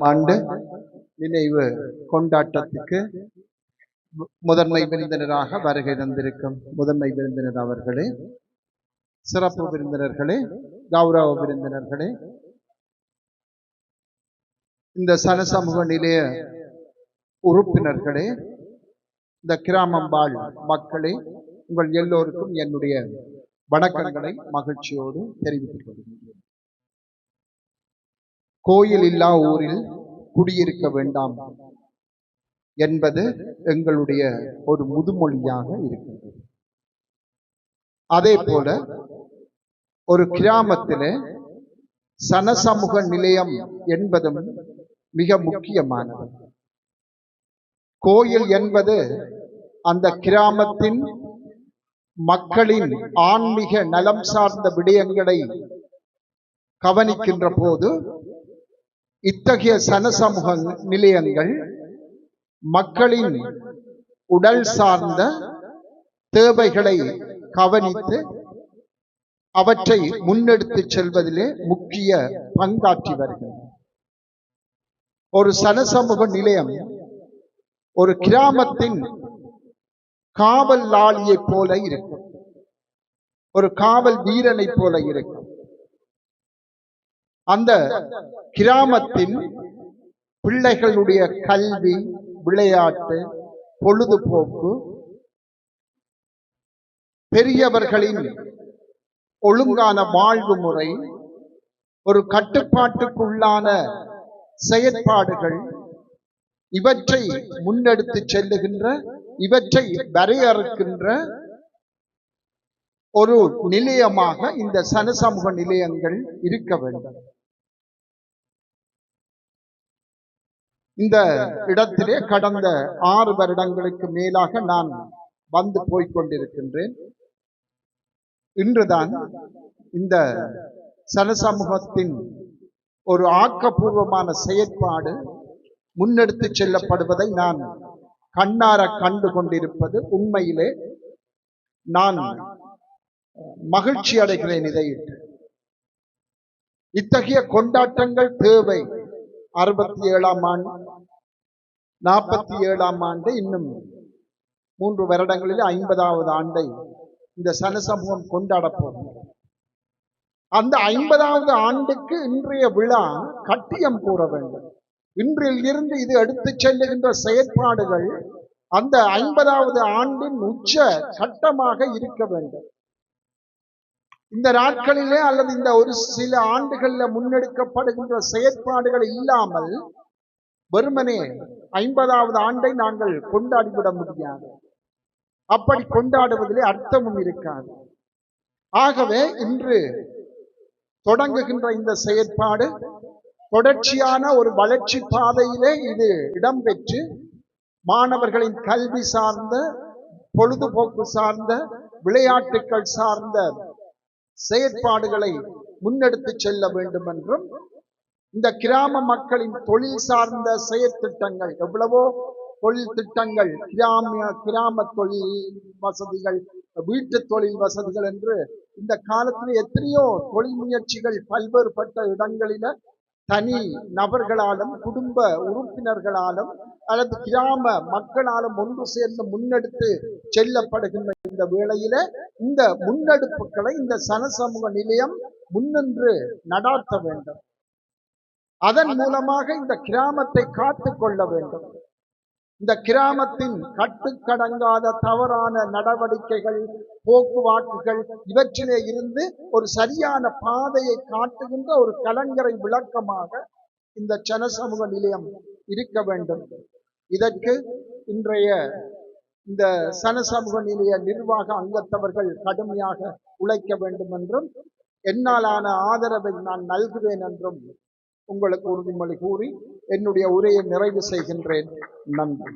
ஆண்டு நினைவு கொண்டாட்டத்துக்கு முதன்மை விருந்தினராக வருகை தந்திருக்கும் முதன்மை விருந்தினர் அவர்களே, சிறப்பு விருந்தினர்களே, கௌரவ விருந்தினர்களே, இந்த சனசமூக நிலைய உறுப்பினர்களே, இந்த கிராமம்பாள் மக்களே, உங்கள் எல்லோருக்கும் என்னுடைய வணக்கங்களை மகிழ்ச்சியோடு தெரிவித்துக் கொள்கின்றேன். கோயில் இல்லா ஊரில் குடியிருக்க வேண்டாம் என்பது எங்களுடைய ஒரு முதுமொழியாக இருக்கின்றது. அதே போல ஒரு கிராமத்திலே சனசமூக நிலையம் என்பதும் மிக முக்கியமானது. கோயில் என்பது அந்த கிராமத்தின் மக்களின் ஆன்மீக நலம் சார்ந்த விடயங்களை கவனிக்கின்ற போது இத்தகைய சனசமூக நிலையங்கள் மக்களின் உடல் சார்ந்த தேவைகளை கவனித்து அவற்றை முன்னெடுத்து செல்வதிலே முக்கிய பங்காற்றி வருகின்றன. ஒரு சனசமூக நிலையம் ஒரு கிராமத்தின் காவல் லாளியை போல இருக்கும், ஒரு காவல் வீரனை போல இருக்கும். அந்த கிராமத்தின் பிள்ளைகளுடைய கல்வி, விளையாட்டு, பொழுதுபோக்கு, பெரியவர்களின் ஒழுங்கான வாழ்வு முறை, ஒரு கட்டுப்பாட்டுக்குள்ளான செயற்பாடுகள், இவற்றை முன்னெடுத்து செல்லுகின்ற, இவற்றை வரையறுக்கின்ற ஒரு நிலையமாக இந்த சனசமூக நிலையங்கள் இருக்க வேண்டும். இந்த இடத்திலே கடந்த 6 வருடங்களுக்கு மேலாக நான் வந்து போய்கொண்டிருக்கின்றேன். இன்றுதான் இந்த சனசமூகத்தின் ஒரு ஆக்கப்பூர்வமான செயற்பாடு முன்னெடுத்து செல்லப்படுவதை நான் கண்ணார கண்டு கொண்டிருப்பது உண்மையிலே நான் மகிழ்ச்சி அடைகிறேன். இத்தகைய கொண்டாட்டங்கள் தேவை. 67ஆம் ஆண்டு, 47ஆம் ஆண்டு, இன்னும் 3 வருடங்களில் 50வது ஆண்டை இந்த சனசமூகம் கொண்டாட போகிறது. அந்த 50வது ஆண்டுக்கு இன்றைய விழா கட்டியம் கூற வேண்டும். இன்றில் இருந்து இது எடுத்து செல்லுகின்ற செயற்பாடுகள் அந்த 50வது ஆண்டின் உச்ச கட்டமாக இருக்க வேண்டும். இந்த நாட்களிலே அல்லது இந்த ஒரு சில ஆண்டுகளில் முன்னெடுக்கப்படுகின்ற செயற்பாடுகள் இல்லாமல் வெறுமனே 50வது ஆண்டை நாங்கள் கொண்டாடிவிட முடியாது. அப்படி கொண்டாடுவதிலே அர்த்தமும் இருக்காது. ஆகவே இன்று தொடங்குகின்ற இந்த செயற்பாடு தொடர்ச்சியான ஒரு வளர்ச்சி பாதையிலே இது இடம்பெற்று மாணவர்களின் கல்வி சார்ந்த, பொழுதுபோக்கு சார்ந்த, விளையாட்டுக்கள் சார்ந்த செயற்பாடுகளை முன்னெடுத்து செல்ல வேண்டும் என்றும், இந்த கிராம மக்களின் தொழில் சார்ந்த செயற்திட்டங்கள், எவ்வளவோ தொழில் திட்டங்கள், கிராம தொழில் வசதிகள், வீட்டு தொழில் வசதிகள் என்று இந்த காலத்தில் எத்தனையோ தொழில் முயற்சிகள் பல்வேறுபட்ட இடங்களில தனி நபர்களாலும் குடும்ப உறுப்பினர்களாலும் அல்லது கிராம மக்களாலும் ஒன்று சேர்ந்து முன்னெடுத்து செல்லப்படுகின்ற இந்த வேளையில இந்த முன்னெடுப்புகளை இந்த சனசமூக நிலையம் முன்னின்று நடாத்த வேண்டும். அதன் மூலமாக இந்த கிராமத்தை காத்து கொள்ள வேண்டும். இந்த கிராமத்தின் கட்டுக்கடங்காத தவறான நடவடிக்கைகள், போக்குவாக்குகள், இவற்றிலே இருந்து ஒரு சரியான பாதையை காட்டுகின்ற ஒரு கலங்கரை விளக்கமாக இந்த சனசமூக நிலையம் இருக்க வேண்டும். இதற்கு இன்றைய இந்த சனசமூக நிலைய நிர்வாக அங்கத்தவர்கள் கடுமையாக உழைக்க வேண்டும் என்றும், என்னாலான ஆதரவை நான் நல்குவேன் என்றும் உங்களுக்கு உறுதிமொழி கூறி என்னுடைய உரையை நிறைவு செய்கின்றேன். நன்றி.